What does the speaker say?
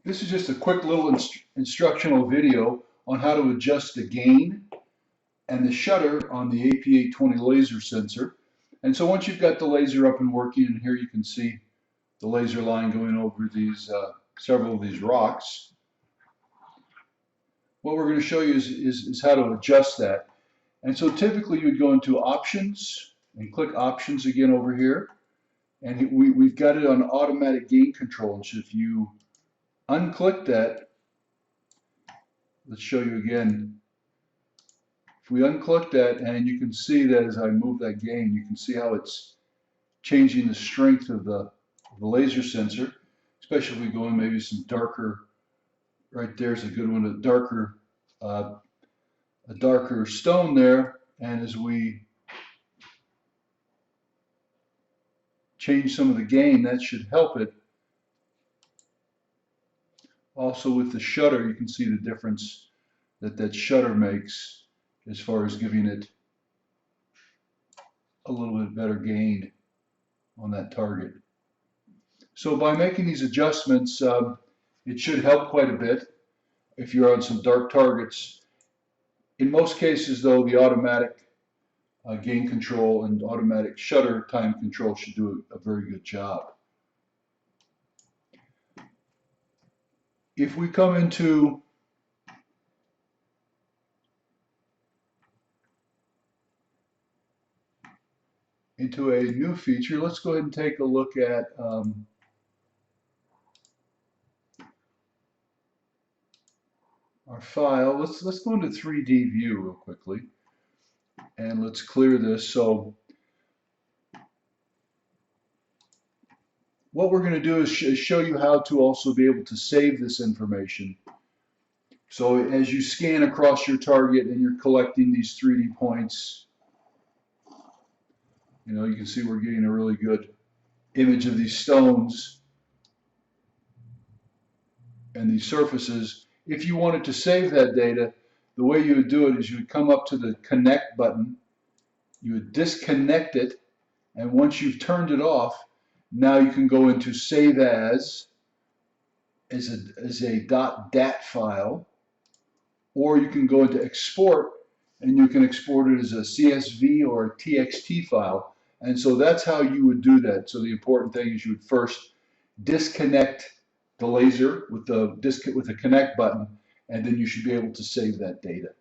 This is just a quick little instructional video on how to adjust the gain and the shutter on the AP820 laser sensor. And so once you've got the laser up and working, and here you can see the laser line going over these several of these rocks, what we're going to show you is how to adjust that. And so typically you would go into options and click options again over here. And we've got it on automatic gain control. And so if you unclick that, let's show you again. If we unclick that, and you can see that as I move that gain, you can see how it's changing the strength of the laser sensor, especially if we go in maybe some darker, right there's a good one, a darker stone there, and as we change some of the gain, that should help it. Also with the shutter, you can see the difference that shutter makes as far as giving it a little bit better gain on that target. So by making these adjustments, it should help quite a bit if you're on some dark targets. In most cases, though, the automatic gain control and automatic shutter time control should do a very good job. If we come into a new feature, let's go ahead and take a look at our file. Let's go into 3D view real quickly, and let's clear this. So what we're going to do is show you how to also be able to save this information. So as you scan across your target and you're collecting these 3D points, you can see we're getting a really good image of these stones and these surfaces. If you wanted to save that data, the way you would do it is you would come up to the connect button, you would disconnect it, and once you've turned it off, now you can go into save as a .dat file, or you can go into export, and you can export it as a CSV or a TXT file. And so that's how you would do that. So the important thing is you would first disconnect the laser with the connect button, and then you should be able to save that data.